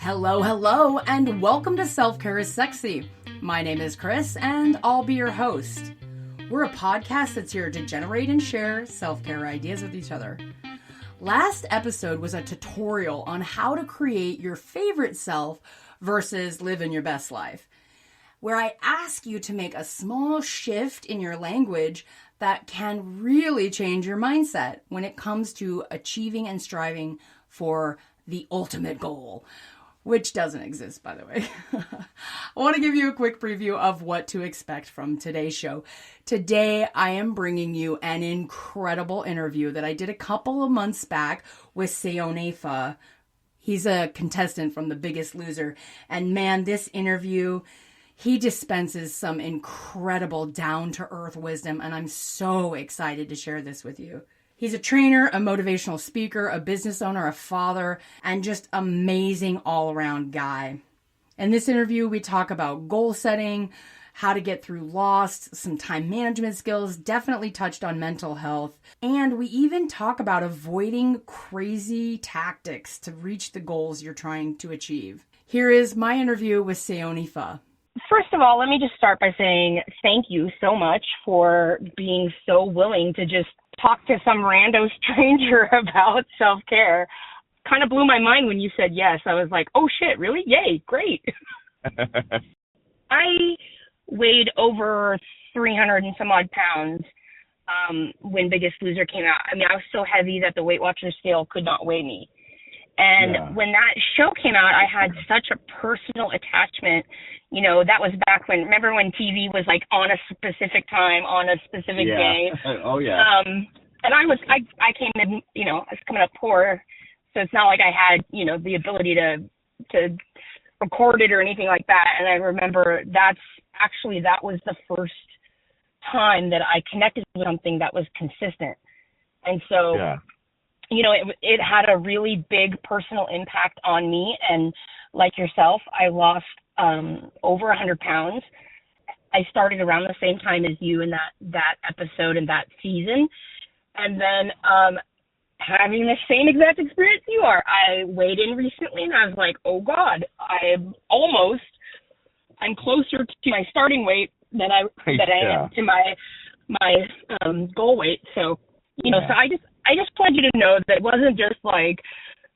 Hello, hello, and welcome to Self-Care is Sexy. My name is Chris, and I'll be your host. We're a podcast that's here to generate and share self-care ideas with each other. Last episode was a tutorial on how to create your favorite self versus living your best life, where I ask you to make a small shift in your language that can really change your mindset when it comes to achieving and striving for the ultimate goal, which doesn't exist, by the way. I want to give you a quick preview of what to expect from today's show. Today, I am bringing you an incredible interview that I did a couple of months back with Sione Fa. He's a contestant from The Biggest Loser. And man, this interview, he dispenses some incredible down-to-earth wisdom, and I'm so excited to share this with you. He's a trainer, a motivational speaker, a business owner, a father, and just amazing all-around guy. In this interview, we talk about goal setting, how to get through loss, some time management skills, definitely touched on mental health, and we even talk about avoiding crazy tactics to reach the goals you're trying to achieve. Here is my interview with Sione Fa. First of all, let me just start by saying thank you so much for being so willing to just talk to some rando stranger about self-care. Kind of blew my mind when you said yes. I was like, oh shit, really? Yay, great. I weighed over 300 and some odd pounds when Biggest Loser came out. I mean, I was so heavy that the Weight Watchers scale could not weigh me. And when that show came out, I had such a personal attachment. You know, that was back when, remember when TV was like on a specific time, on a specific day? Oh, yeah. And I came in, you know, I was coming up poor. So it's not like I had, you know, the ability to record it or anything like that. And I remember that was the first time that I connected with something that was consistent. And so, you know, it had a really big personal impact on me. And like yourself, I lost over 100 pounds. I started around the same time as you in that episode and that season. And then having the same exact experience you are. I weighed in recently and I was like, oh God, I'm closer to my starting weight than I am to my goal weight. So, you know, so I just wanted you to know that it wasn't just like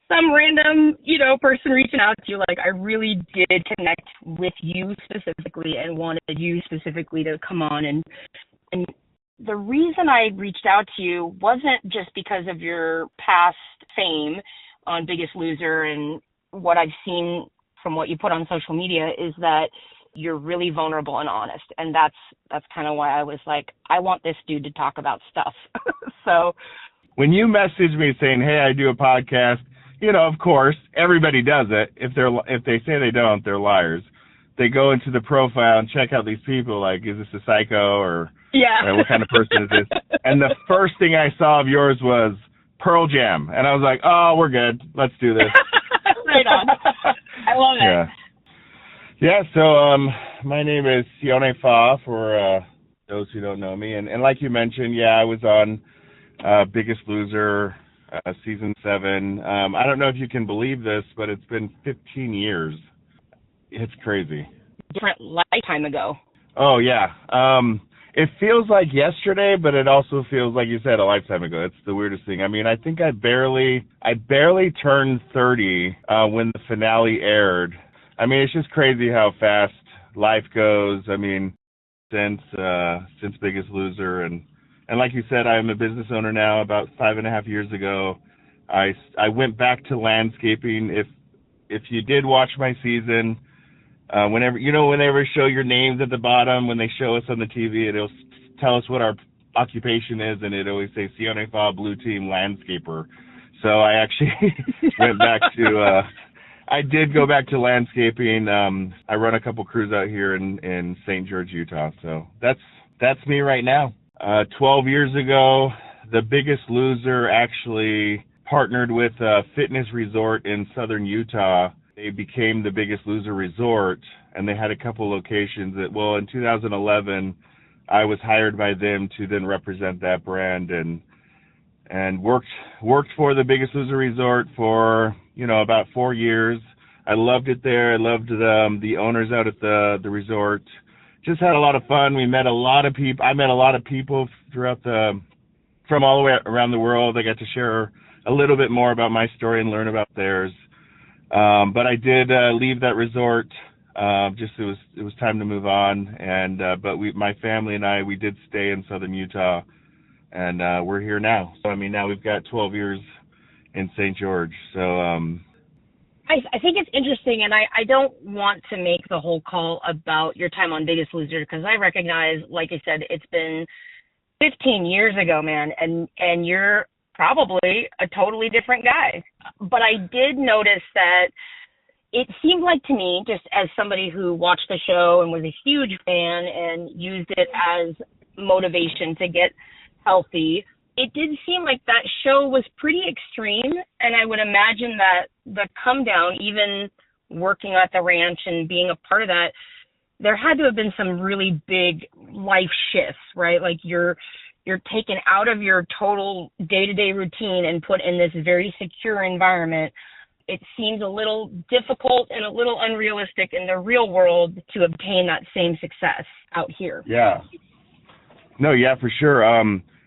some random, you know, person reaching out to you. Like, I really did connect with you specifically and wanted you specifically to come on. And the reason I reached out to you wasn't just because of your past fame on Biggest Loser and what I've seen from what you put on social media is that you're really vulnerable and honest. And that's kind of why I was like, I want this dude to talk about stuff. So when you message me saying, hey, I do a podcast, you know, of course, everybody does it. If they say they don't, they're liars. They go into the profile and check out these people, like, is this a psycho or what kind of person is this? And the first thing I saw of yours was Pearl Jam. And I was like, oh, we're good. Let's do this. Right on. I love it. Yeah, so my name is Sione Fa for those who don't know me. And like you mentioned, I was on Biggest Loser, season 7. I don't know if you can believe this, but it's been 15 years. It's crazy. Different lifetime ago. Oh, yeah. It feels like yesterday, but it also feels, like you said, a lifetime ago. It's the weirdest thing. I mean, I think I barely turned 30 when the finale aired. I mean, it's just crazy how fast life goes. I mean, since Biggest Loser. And like you said, I'm a business owner now. About 5.5 years ago, I went back to landscaping. If you did watch my season, whenever show your names at the bottom, when they show us on the TV, it'll tell us what our occupation is, and it always say Sione Fa Blue Team Landscaper. So I actually went back to, I did go back to landscaping. I run a couple crews out here in St. George, Utah. So that's me right now. 12 years ago, The Biggest Loser actually partnered with a fitness resort in southern Utah. They became The Biggest Loser Resort, and they had a couple locations in 2011, I was hired by them to then represent that brand and worked for The Biggest Loser Resort for, about 4 years. I loved it there. I loved the owners out at the resort. Just had a lot of fun. We met a lot of people. I met a lot of people from all the way around the world. I got to share a little bit more about my story and learn about theirs. But I did leave that resort. It was time to move on. And but my family and I, we did stay in southern Utah, and we're here now. So I mean, now we've got 12 years in St. George. So I think it's interesting, and I don't want to make the whole call about your time on Biggest Loser, because I recognize, like I said, it's been 15 years ago, man, and you're probably a totally different guy. But I did notice that it seemed like to me, just as somebody who watched the show and was a huge fan and used it as motivation to get healthy, it did seem like that show was pretty extreme. And I would imagine that the come down, even working at the ranch and being a part of that, there had to have been some really big life shifts, right? Like you're taken out of your total day-to-day routine and put in this very secure environment. It seems a little difficult and a little unrealistic in the real world to obtain that same success out here. Yeah. No, yeah, for sure.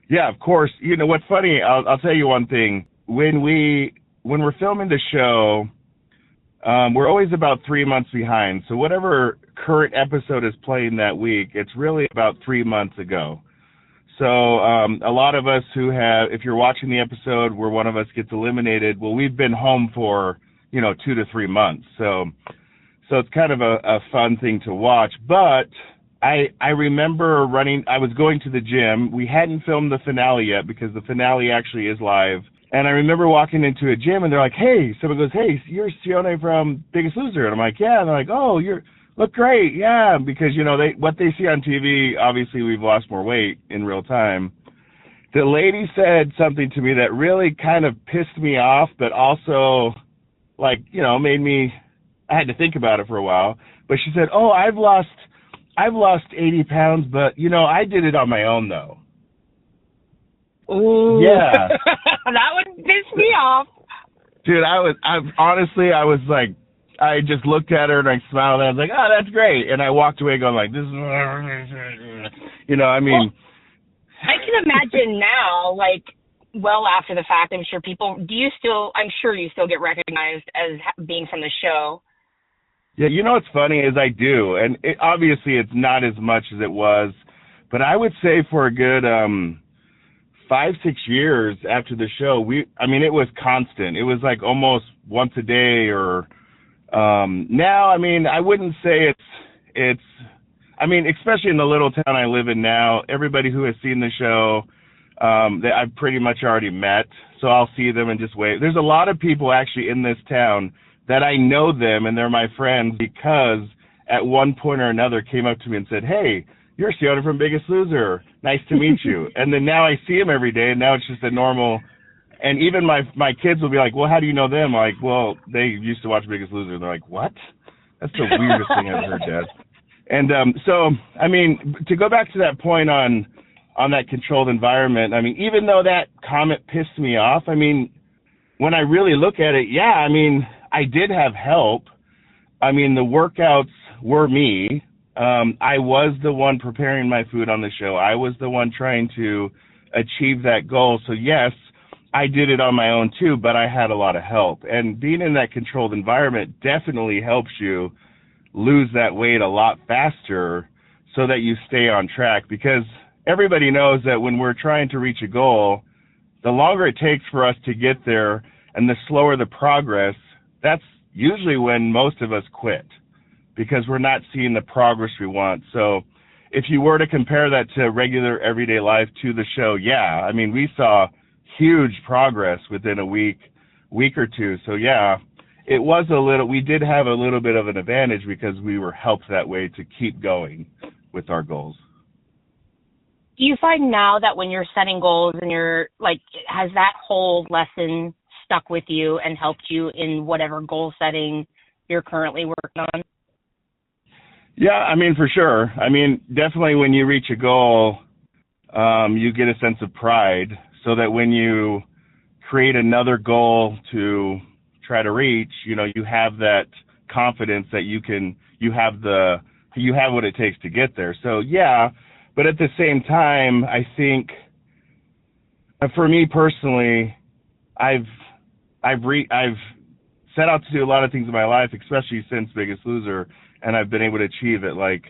Yeah, of course. You know what's funny? I'll tell you one thing. When we're filming the show, we're always about 3 months behind. So whatever current episode is playing that week, it's really about 3 months ago. So a lot of us if you're watching the episode where one of us gets eliminated, well, we've been home for 2 to 3 months. So it's kind of a fun thing to watch. But I remember I was going to the gym. We hadn't filmed the finale yet because the finale actually is live. And I remember walking into a gym and they're like, hey, someone goes, hey, you're Sione from Biggest Loser. And I'm like, yeah. And they're like, oh, you look great. Yeah. Because, what they see on TV, obviously we've lost more weight in real time. The lady said something to me that really kind of pissed me off, but also made me, I had to think about it for a while. But she said, oh, I've lost 80 pounds, but, I did it on my own, though. Ooh. Yeah. That would piss me off. Dude, I was like, I just looked at her and I smiled and I was like, oh, that's great. And I walked away going like, this is, Well, I can imagine now, well after the fact, I'm sure you still get recognized as being from the show. Yeah, what's funny is I do, and obviously it's not as much as it was, but I would say for a good 5-6 years after the show, it was constant. It was like almost once a day, or now, I wouldn't say it's especially in the little town I live in now, everybody who has seen the show, that I've pretty much already met, so I'll see them and just wave. There's a lot of people actually in this town that I know them and they're my friends because at one point or another came up to me and said, hey, you're Sione from Biggest Loser. Nice to meet you. And then now I see them every day, and now it's just a normal, and even my kids will be like, well, how do you know them? I'm like, well, they used to watch Biggest Loser. And they're like, what? That's the weirdest thing I've heard, Dad. And so, to go back to that point on that controlled environment, even though that comment pissed me off, when I really look at it, yeah, I did have help. The workouts were me. I was the one preparing my food on the show. I was the one trying to achieve that goal. So yes, I did it on my own too, but I had a lot of help. And being in that controlled environment definitely helps you lose that weight a lot faster so that you stay on track, because everybody knows that when we're trying to reach a goal, the longer it takes for us to get there and the slower the progress, that's usually when most of us quit, because we're not seeing the progress we want. So if you were to compare that to regular everyday life to the show, yeah, we saw huge progress within a week or two. So yeah, it was we did have a little bit of an advantage because we were helped that way to keep going with our goals. Do you find now that when you're setting goals and has that whole lesson stuck with you and helped you in whatever goal setting you're currently working on? Yeah, for sure. Definitely when you reach a goal, you get a sense of pride, so that when you create another goal to try to reach, you have that confidence that you have what it takes to get there. So yeah, but at the same time, I think for me personally, I've set out to do a lot of things in my life, especially since Biggest Loser, and I've been able to achieve it, like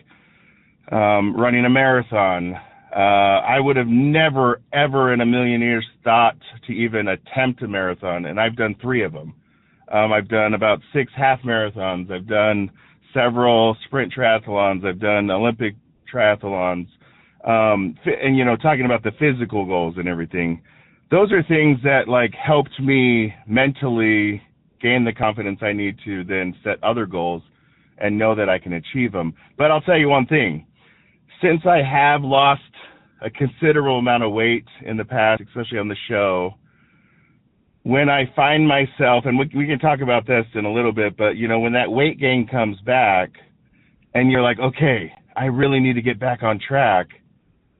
running a marathon. I would have never, ever in a million years thought to even attempt a marathon, and I've done 3 of them. I've done about 6 half marathons. I've done several sprint triathlons. I've done Olympic triathlons. And, talking about the physical goals and everything, those are things that, like, helped me mentally gain the confidence I need to then set other goals and know that I can achieve them. But I'll tell you one thing. Since I have lost a considerable amount of weight in the past, especially on the show, when I find myself, and we can talk about this in a little bit, but, when that weight gain comes back and you're like, okay, I really need to get back on track,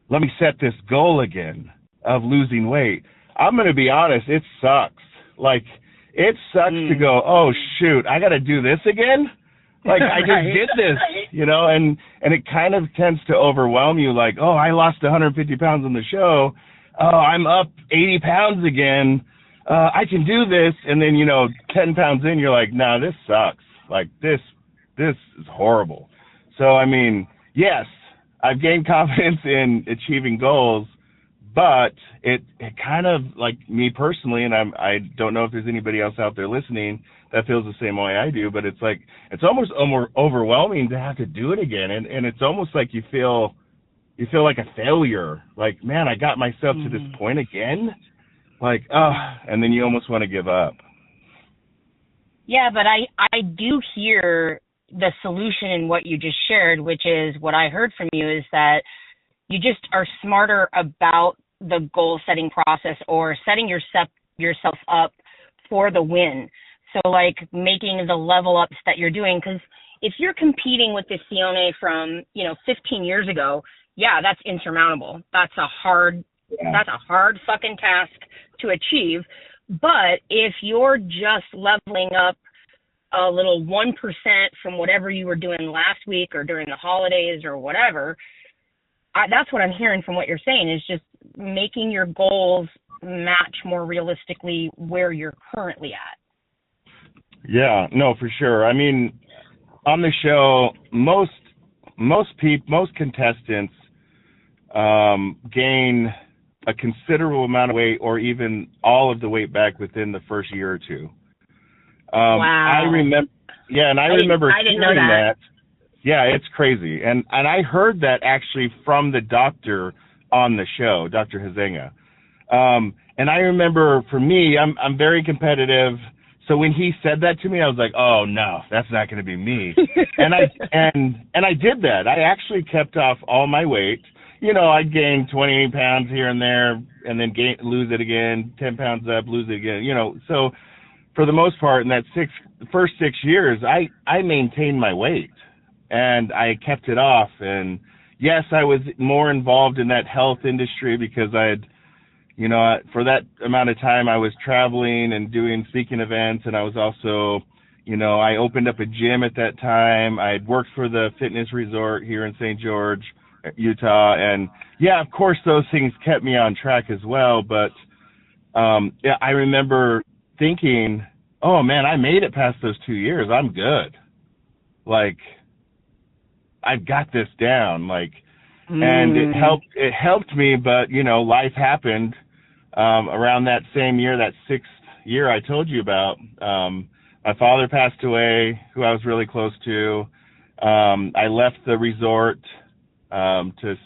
let me set this goal again of losing weight. I'm going to be honest, it sucks. Like, it sucks to go, oh, shoot, I got to do this again? Like, I just did this, and it kind of tends to overwhelm you, like, oh, I lost 150 pounds on the show. Oh, I'm up 80 pounds again. I can do this. And then, 10 pounds in, you're like, no, this sucks. Like, this is horrible. So, I mean, yes, I've gained confidence in achieving goals, but it kind of, like, me personally, and I don't know if there's anybody else out there listening that feels the same way I do, but it's like, it's almost overwhelming to have to do it again. And it's almost like you feel like a failure. Like, man, I got myself to this point again. Like, and then you almost want to give up. Yeah, but I do hear the solution in what you just shared, which is what I heard from you is that you just are smarter about the goal setting process or setting yourself up for the win. So, like, making the level ups that you're doing, because if you're competing with the Sione from, 15 years ago, yeah, that's insurmountable. That's a hard fucking task to achieve. But if you're just leveling up a little 1% from whatever you were doing last week or during the holidays or whatever, that's what I'm hearing from what you're saying, is just making your goals match more realistically where you're currently at. Yeah, no, for sure. I mean, on the show, most contestants gain a considerable amount of weight or even all of the weight back within the first year or two. Wow. I remember I didn't know that. Yeah, it's crazy. And I heard that actually from the doctor on the show, Dr. Hazenga. And I remember, for me, I'm very competitive. So when he said that to me, I was like, oh no, that's not going to be me. and I did that. I actually kept off all my weight. I'd gain 20 pounds here and there and then lose it again, 10 pounds up, lose it again, So for the most part, in that first 6 years, I maintained my weight and I kept it off. And yes, I was more involved in that health industry because I had, for that amount of time I was traveling and doing speaking events, and I was also, I opened up a gym at that time. I had worked for the fitness resort here in St. George, Utah, and yeah, of course those things kept me on track as well. But yeah, I remember thinking, oh man, I made it past those 2 years. I'm good. Like, I've got this down. Like, and it helped me, but life happened around that same year, that 6th year I told you about. My father passed away, who I was really close to. I left the resort to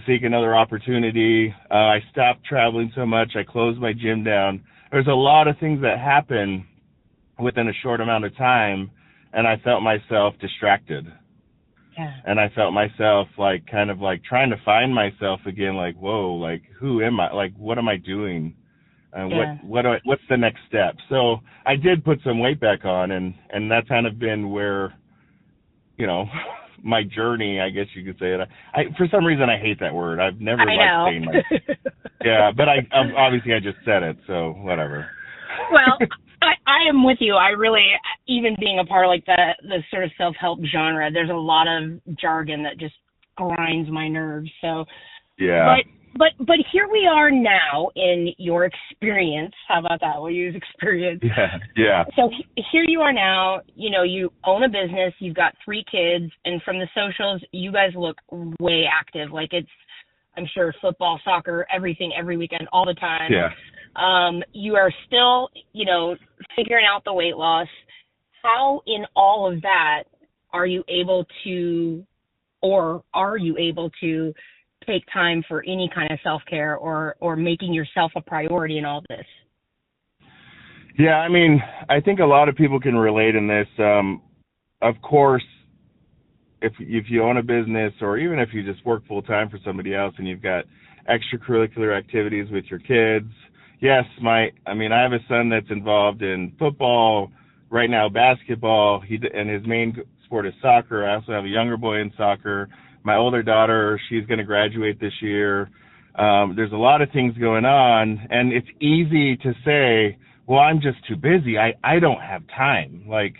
seek another opportunity. I stopped traveling so much. I closed my gym down. There's a lot of things that happen within a short amount of time, and I felt myself distracted. Yeah. And I felt myself kind of trying to find myself again, like, whoa, like, who am I? Like, what am I doing? And what's the next step? So I did put some weight back on, and that's kind of been where, my journey, I guess you could say it. I for some reason I hate that word. I've never liked saying my, yeah, but I obviously I just said it, so whatever. Well, I am with you. I really, even being a part of like the sort of self-help genre, there's a lot of jargon that just grinds my nerves. So, Yeah. but here we are now in your experience. How about that? We'll use experience. Yeah. So here you are now, you own a business, you've got 3 kids, and from the socials, you guys look way active. Like it's, I'm sure, football, soccer, everything, every weekend, all the time. Yeah. You are still, figuring out the weight loss. How in all of that are you able to take time for any kind of self-care or making yourself a priority in all this? Yeah, I mean, I think a lot of people can relate in this. Of course, if you own a business, or even if you just work full time for somebody else and you've got extracurricular activities with your kids, yes, I have a son that's involved in football, right now basketball, and his main sport is soccer. I also have a younger boy in soccer. My older daughter, she's going to graduate this year. There's a lot of things going on, and it's easy to say, well, I'm just too busy. I don't have time. Like,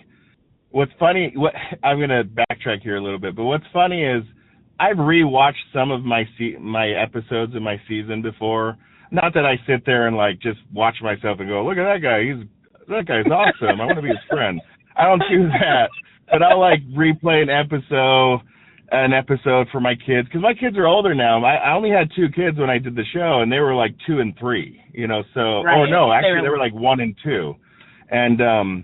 what's funny, I'm going to backtrack here a little bit, but what's funny is I've rewatched some of my episodes of my season before. Not that I sit there and like just watch myself and go, look at that guy. That guy's awesome. I want to be his friend. I don't do that, but I'll like replay an episode for my kids, because my kids are older now. I only had 2 kids when I did the show, and they were like 2 and 3, so, right. Or no, actually they were like 1 and 2. And,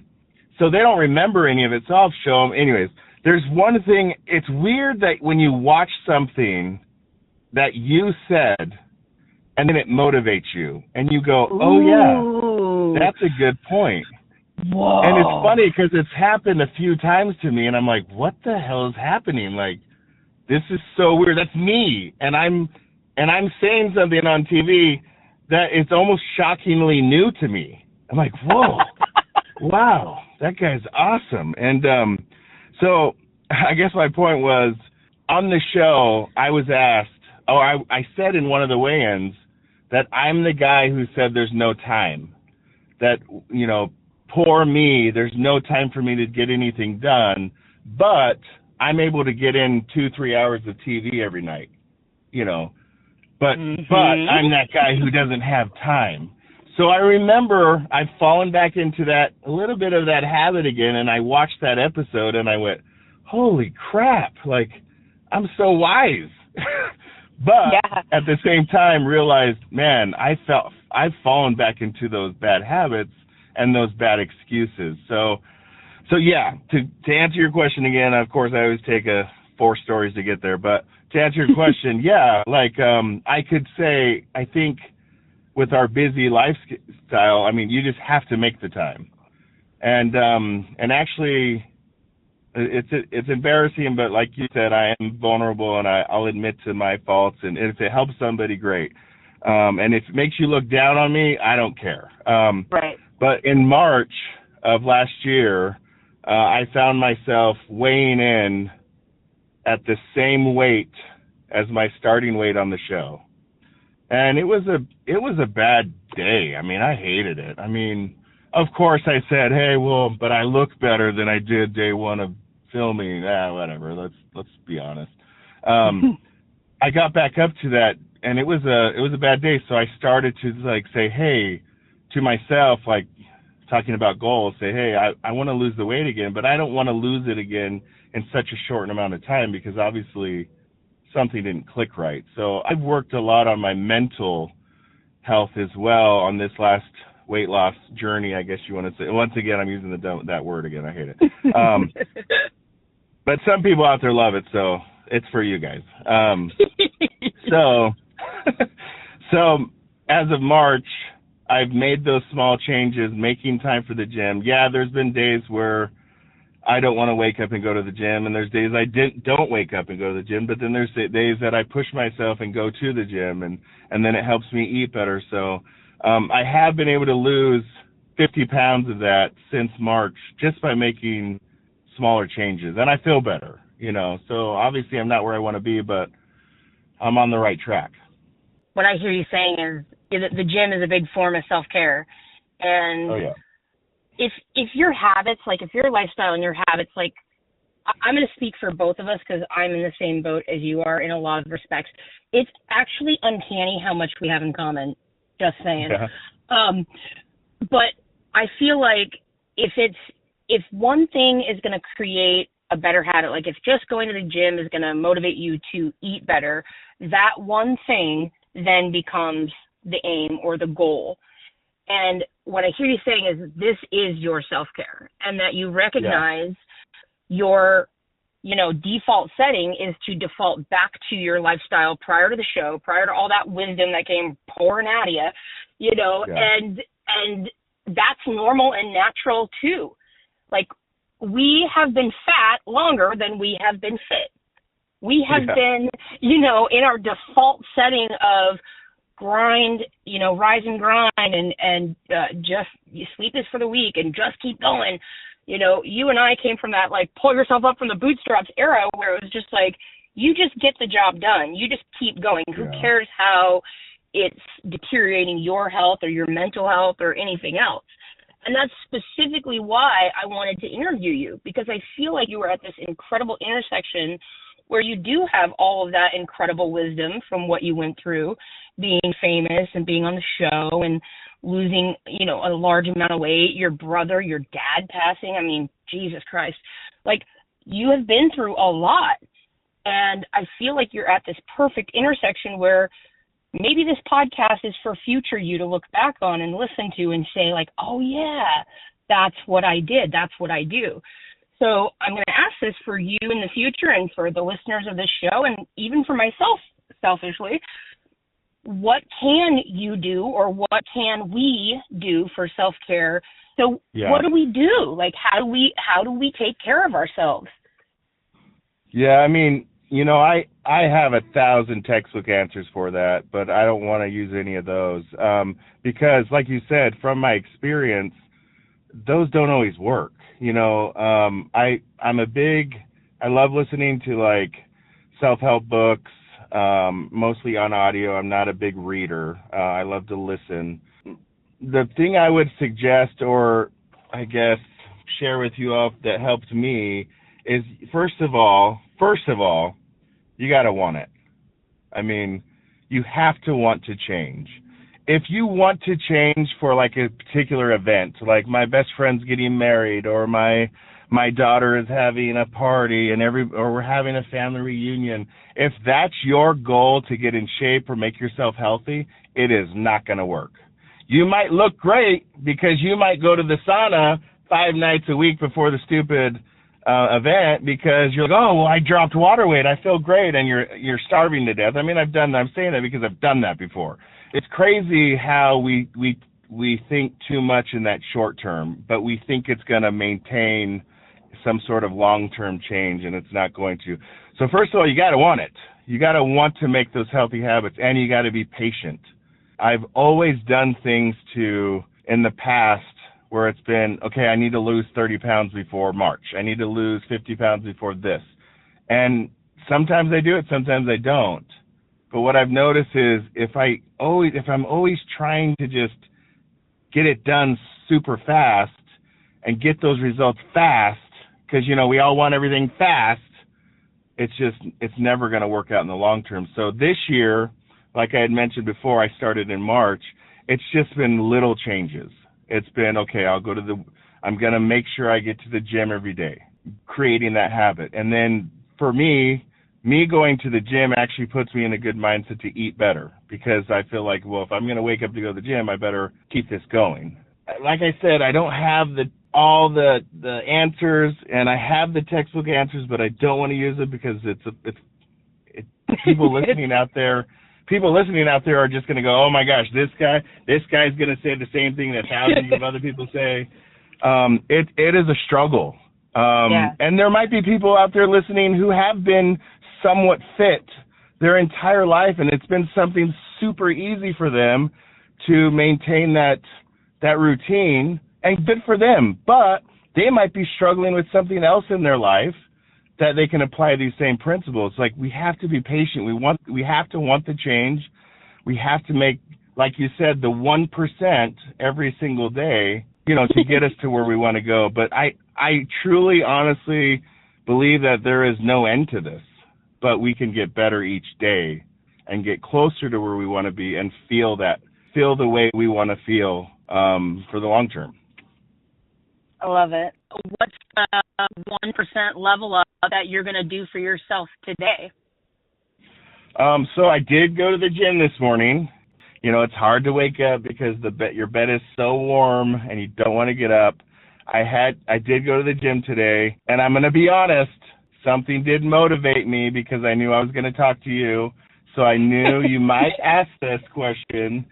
so they don't remember any of it, so I'll show them. Anyways, there's one thing, it's weird that when you watch something that you said, and then it motivates you, and you go, oh yeah, that's a good point. Whoa. And it's funny because it's happened a few times to me, and I'm like, what the hell is happening? Like, this is so weird. That's me, and I'm saying something on TV that it's almost shockingly new to me. I'm like, whoa, wow, that guy's awesome. And so I guess my point was, on the show, I was asked, I said in one of the weigh-ins that I'm the guy who said there's no time, that, poor me, there's no time for me to get anything done, but I'm able to get in 2-3 hours of TV every night, but I'm that guy who doesn't have time. So I remember I've fallen back into a little bit of that habit again, and I watched that episode and I went, holy crap, like, I'm so wise. But at the same time realized, man, I've fallen back into those bad habits and those bad excuses. So yeah, to answer your question again, of course, I always take 4 stories to get there, but to answer your question, yeah, like, I could say, I think with our busy lifestyle, I mean, you just have to make the time. And actually, it's embarrassing, but like you said, I am vulnerable, and I'll admit to my faults, and if it helps somebody, great. And if it makes you look down on me, I don't care. Right. But in March of last year, I found myself weighing in at the same weight as my starting weight on the show. And it was a bad day. I mean, I hated it. I mean, of course I said, hey, well, but I look better than I did day 1 of filming. Whatever. Let's be honest. I got back up to that, and it was a bad day. So I started to like say, hey, to myself, like talking about goals, say, hey, I want to lose the weight again, but I don't want to lose it again in such a short amount of time, because obviously something didn't click right. So I've worked a lot on my mental health as well on this last weight loss journey, I guess you want to say. Once again, I'm using that word again. I hate it. But some people out there love it, so it's for you guys. So as of March, I've made those small changes, making time for the gym. Yeah, there's been days where I don't want to wake up and go to the gym, and there's days I don't wake up and go to the gym, but then there's days that I push myself and go to the gym, and then it helps me eat better. So I have been able to lose 50 pounds of that since March just by making smaller changes, and I feel better, So obviously I'm not where I want to be, but I'm on the right track. What I hear you saying is that the gym is a big form of self-care. And Oh, yeah. if your habits, like if your lifestyle and your habits, like I'm going to speak for both of us because I'm in the same boat as you are in a lot of respects. It's actually uncanny how much we have in common. Just saying. Yeah. But I feel like if one thing is going to create a better habit, like if just going to the gym is going to motivate you to eat better, that one thing then becomes the aim or the goal. And what I hear you saying is this is your self-care, and that you recognize your, default setting is to default back to your lifestyle prior to the show, prior to all that wisdom that came pouring out of you, and that's normal and natural too. Like, we have been fat longer than we have been fit. We have been, in our default setting of grind, rise and grind and just sleep is for the weak and just keep going. You and I came from that, like, pull yourself up from the bootstraps era where it was just like, you just get the job done. You just keep going. Who cares how it's deteriorating your health or your mental health or anything else? And that's specifically why I wanted to interview you, because I feel like you were at this incredible intersection where you do have all of that incredible wisdom from what you went through, being famous and being on the show and losing, a large amount of weight, your brother, your dad passing. I mean, Jesus Christ. Like, you have been through a lot. And I feel like you're at this perfect intersection where maybe this podcast is for future you to look back on and listen to and say, like, oh, yeah, that's what I did. That's what I do. So I'm going to ask this for you in the future and for the listeners of this show, and even for myself, selfishly. What can you do, or what can we do for self-care? So what do we do? Like, how do we take care of ourselves? Yeah, I mean, I have 1,000 textbook answers for that, but I don't want to use any of those because, like you said, from my experience, those don't always work. I love listening to, like, self-help books, mostly on audio. I'm not a big reader. I love to listen. The thing I would suggest, or I guess share with you all that helped me, is first of all, you got to want it. I mean, you have to want to change. If you want to change for, like, a particular event, like my best friend's getting married, or my daughter is having a party or we're having a family reunion, if that's your goal to get in shape or make yourself healthy, it is not going to work. You might look great because you might go to the sauna 5 nights a week before the stupid event because you're like, oh, well, I dropped water weight, I feel great, and you're starving to death. I mean, I'm saying that because I've done that before. It's crazy how we think too much in that short term, but we think it's going to maintain some sort of long-term change, and it's not going to. So first of all, you got to want it. You got to want to make those healthy habits, and you got to be patient. I've always done things in the past where it's been, okay, I need to lose 30 pounds before March. I need to lose 50 pounds before this. And sometimes I do it, sometimes I don't. But what I've noticed is if I'm always trying to just get it done super fast and get those results fast, because, we all want everything fast, it's never going to work out in the long term. So this year, like I had mentioned before, I started in March, it's just been little changes. It's been, okay, I'm going to make sure I get to the gym every day, creating that habit. And then for me going to the gym actually puts me in a good mindset to eat better, because I feel like, well, if I'm going to wake up to go to the gym, I better keep this going. Like I said, I don't have all the answers, and I have the textbook answers, but I don't want to use it because it's people listening out there are just going to go, oh my gosh, this guy's going to say the same thing that thousands of other people say. It is a struggle. And there might be people out there listening who have been somewhat fit their entire life, and it's been something super easy for them to maintain that routine, and good for them. But they might be struggling with something else in their life that they can apply these same principles. Like, we have to be patient. We have to want the change. We have to like you said, the 1% every single day, to get us to where we want to go. But I truly, honestly believe that there is no end to this, but we can get better each day and get closer to where we want to be and feel the way we want to feel for the long term. I love it. What's the 1% level up that you're going to do for yourself today? So I did go to the gym this morning. It's hard to wake up because your bed is so warm and you don't want to get up. I did go to the gym today, and I'm going to be honest, something did motivate me because I knew I was going to talk to you. So I knew you might ask this question.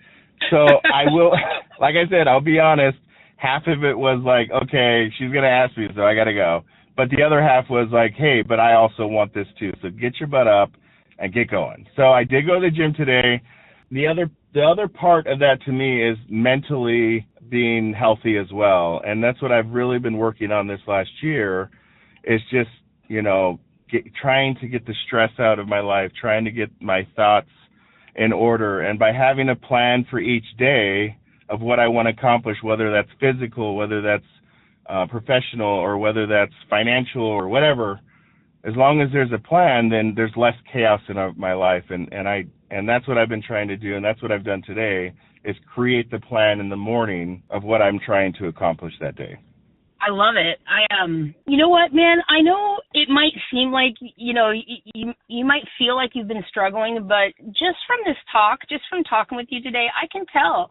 So I will, like I said, I'll be honest. Half of it was like, okay, she's going to ask me, so I got to go. But the other half was like, hey, but I also want this too. So get your butt up and get going. So I did go to the gym today. The other part of that to me is mentally being healthy as well. And that's what I've really been working on this last year, is just, trying to get the stress out of my life, trying to get my thoughts in order. And by having a plan for each day of what I want to accomplish, whether that's physical, whether that's professional, or whether that's financial or whatever, as long as there's a plan, then there's less chaos in my life. And that's what I've been trying to do. And that's what I've done today, is create the plan in the morning of what I'm trying to accomplish that day. I love it. You know what, man? I know it might seem like, you might feel like you've been struggling, but just from this talk, just from talking with you today, I can tell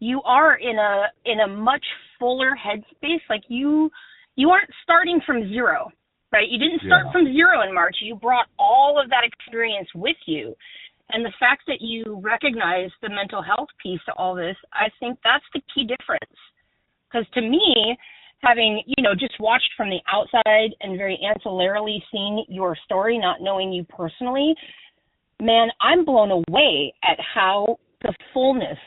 you are in a much fuller headspace. Like you aren't starting from zero, right? You didn't start from zero in March. You brought all of that experience with you. And the fact that you recognize the mental health piece to all this, I think that's the key difference. Because to me, having, just watched from the outside and very ancillarily seen your story, not knowing you personally, man, I'm blown away at how the fullness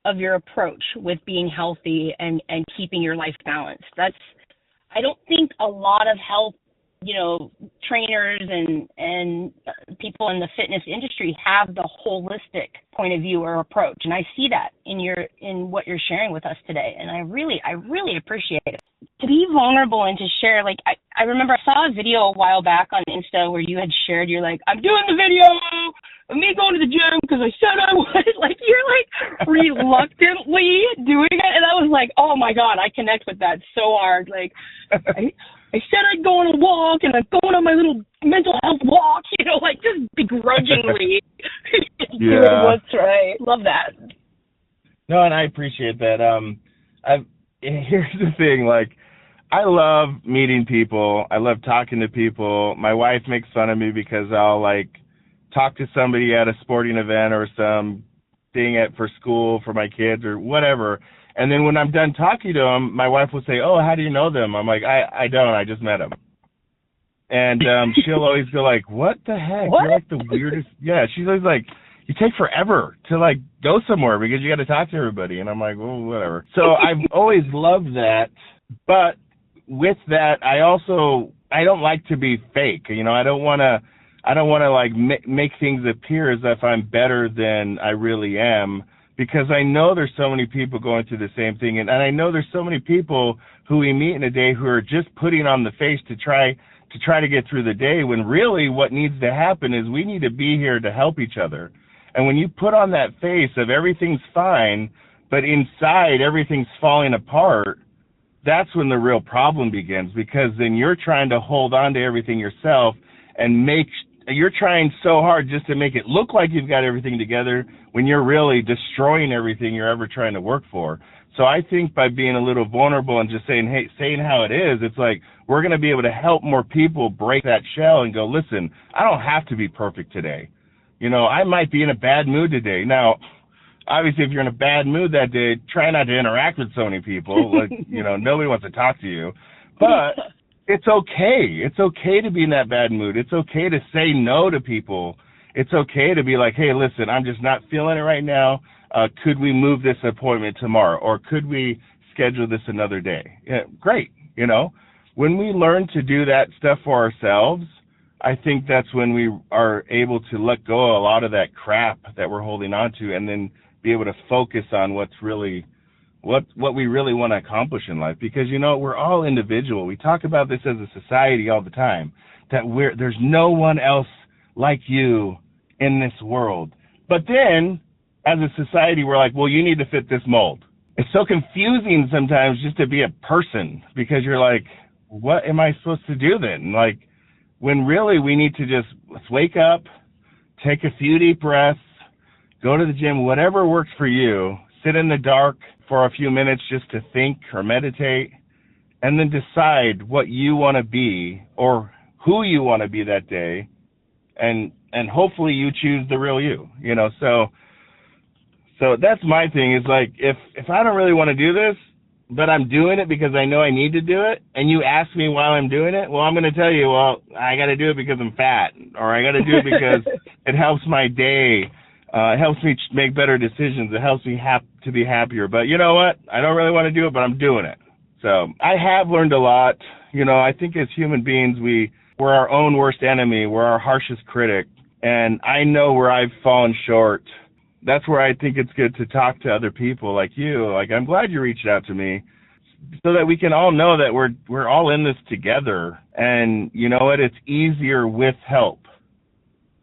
of your approach with being healthy and keeping your life balanced. I don't think a lot of health, trainers and people in the fitness industry have the holistic point of view or approach. And I see that in what you're sharing with us today. And I really appreciate it. To be vulnerable and to share, like, I remember I saw a video a while back on Insta where you had shared, you're like, I'm doing the video of me going to the gym because I said I would. Like, you're like reluctantly doing it. And I was like, oh my God, I connect with that so hard. Like, I said I'd go on a walk, and I'm going on my little mental health walk, like just begrudgingly doing what's right. Love that. No, and I appreciate that. Here's the thing, like, I love meeting people. I love talking to people. My wife makes fun of me because I'll, like, talk to somebody at a sporting event or some thing for school for my kids or whatever. And then when I'm done talking to them, my wife will say, oh, how do you know them? I'm like, I don't. I just met them. And she'll always go like, what the heck? What? You're like the weirdest. Yeah, she's always like, you take forever to, like, go somewhere because you got to talk to everybody. And I'm like, well, whatever. So I've always loved that. But with that, I don't like to be fake. I don't want to like make things appear as if I'm better than I really am, because I know there's so many people going through the same thing. And I know there's so many people who we meet in a day who are just putting on the face to try to get through the day, when really what needs to happen is we need to be here to help each other. And when you put on that face of everything's fine, but inside everything's falling apart, that's when the real problem begins, because then you're trying to hold on to everything yourself and you're trying so hard just to make it look like you've got everything together when you're really destroying everything you're ever trying to work for. So I think by being a little vulnerable and just saying how it is, it's like we're going to be able to help more people break that shell and go, listen, I don't have to be perfect today. I might be in a bad mood today. Now, obviously, if you're in a bad mood that day, try not to interact with so many people. Like, nobody wants to talk to you. But it's okay. It's okay to be in that bad mood. It's okay to say no to people. It's okay to be like, hey, listen, I'm just not feeling it right now. Could we move this appointment tomorrow? Or could we schedule this another day? Yeah, great. When we learn to do that stuff for ourselves, I think that's when we are able to let go of a lot of that crap that we're holding on to, and then be able to focus on what we really want to accomplish in life. Because, we're all individual. We talk about this as a society all the time, that there's no one else like you in this world. But then, as a society, we're like, well, you need to fit this mold. It's so confusing sometimes just to be a person, because you're like, what am I supposed to do then? Like, when really we need to just, let's wake up, take a few deep breaths, go to the gym, whatever works for you, sit in the dark for a few minutes just to think or meditate, and then decide what you want to be or who you want to be that day, and hopefully you choose the real you, So that's my thing, is like, if I don't really want to do this, but I'm doing it because I know I need to do it, and you ask me while I'm doing it, well, I'm going to tell you, well, I got to do it because I'm fat, or I got to do it because it helps my day, it helps me make better decisions, it helps me to be happier. But you know what? I don't really want to do it, but I'm doing it. So I have learned a lot. I think as human beings, we're our own worst enemy. We're our harshest critic. And I know where I've fallen short. That's where I think it's good to talk to other people like you. Like, I'm glad you reached out to me so that we can all know that we're all in this together. And you know what? It's easier with help.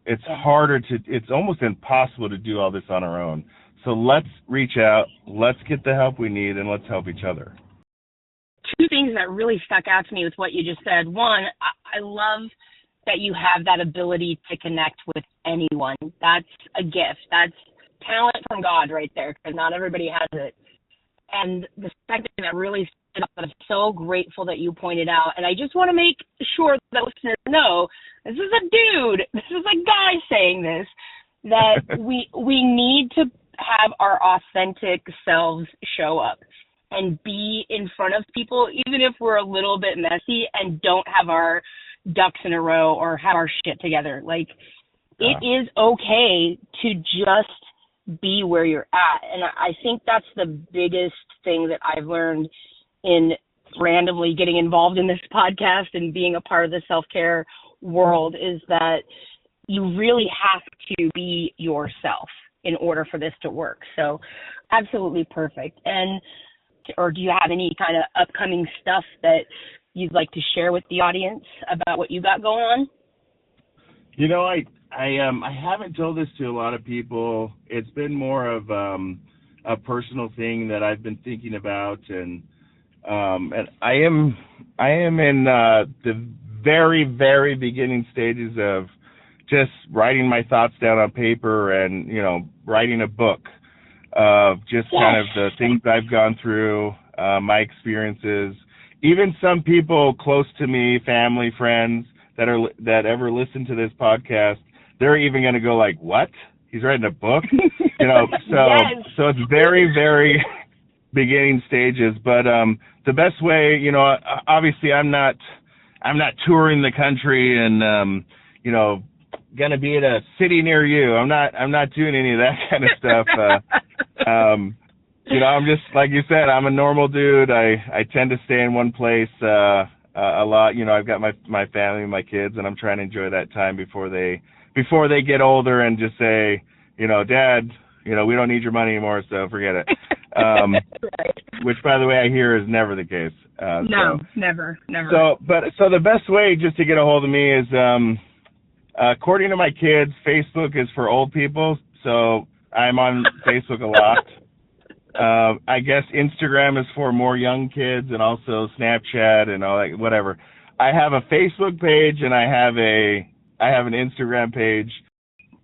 It's it's almost impossible to do all this on our own. So let's reach out, let's get the help we need, and let's help each other. Two things that really stuck out to me with what you just said. One, I love that you have that ability to connect with anyone. That's a gift. That's talent from God right there, because not everybody has it. And the second thing that really stood out, that I'm so grateful that you pointed out, and I just want to make sure that listeners know, this is a dude, this is a guy saying this, that we need to have our authentic selves show up and be in front of people, even if we're a little bit messy and don't have our ducks in a row or have our shit together. Like, it is okay to just be where you're at. And I think that's the biggest thing that I've learned in randomly getting involved in this podcast and being a part of the self-care world, is that you really have to be yourself in order for this to work. So absolutely perfect. Or do you have any kind of upcoming stuff that you'd like to share with the audience about what you got going on? I haven't told this to a lot of people. It's been more of a personal thing that I've been thinking about, and I am in the very, very beginning stages of just writing my thoughts down on paper and, writing a book of just kind of the things I've gone through, my experiences. Even some people close to me, family, friends that ever listen to this podcast, they're even going to go like, what? He's writing a book? So it's very, very beginning stages. But the best way, obviously I'm not touring the country and, going to be at a city near you. I'm not doing any of that kind of stuff. I'm just, like you said, I'm a normal dude. I tend to stay in one place a lot. I've got my family, my kids, and I'm trying to enjoy that time before they get older and just say, Dad, we don't need your money anymore, so forget it. Right. Which, by the way, I hear is never the case. No, never. So the best way just to get a hold of me is, according to my kids, Facebook is for old people, so I'm on Facebook a lot. I guess Instagram is for more young kids, and also Snapchat and all that, whatever. I have a Facebook page and I have an Instagram page.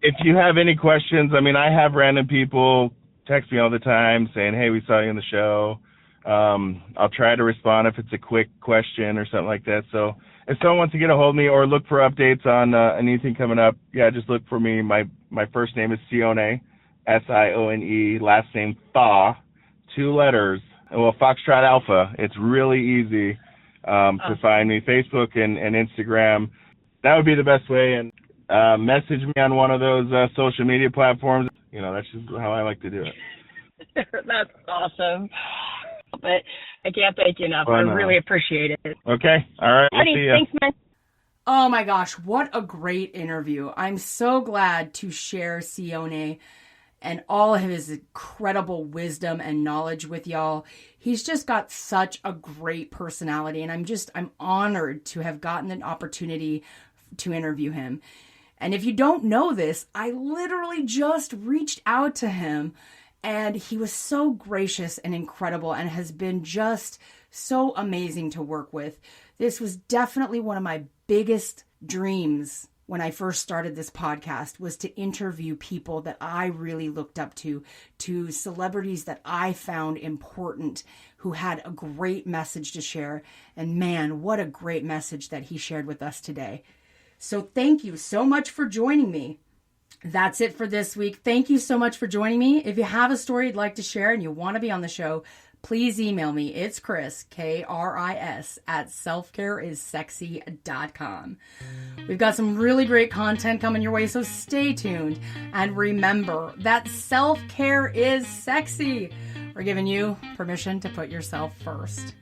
If you have any questions, I have random people text me all the time saying, hey, we saw you on the show. I'll try to respond if it's a quick question or something like that. So if someone wants to get a hold of me or look for updates on anything coming up, just look for me. My first name is Sione, Sione, last name Fa, 2 letters. Well, Foxtrot Alpha. It's really easy to find me. Facebook and Instagram. That would be the best way. And message me on one of those social media platforms. That's just how I like to do it. That's awesome. But I can't thank you enough. I really appreciate it. Okay. All right. We'll see you. Thanks, man. Oh my gosh, what a great interview. I'm so glad to share Sione and all of his incredible wisdom and knowledge with y'all. He's just got such a great personality, and I'm honored to have gotten an opportunity to interview him. And if you don't know this, I literally just reached out to him, and he was so gracious and incredible and has been just so amazing to work with. This was definitely one of my biggest dreams when I first started this podcast, was to interview people that I really looked up to celebrities that I found important, who had a great message to share. And man, what a great message that he shared with us today. So thank you so much for joining me. That's it for this week. Thank you so much for joining me. If you have a story you'd like to share and you want to be on the show, please email me. It's Chris, Kris, at selfcareissexy.com. We've got some really great content coming your way, so stay tuned. And remember that self-care is sexy. We're giving you permission to put yourself first.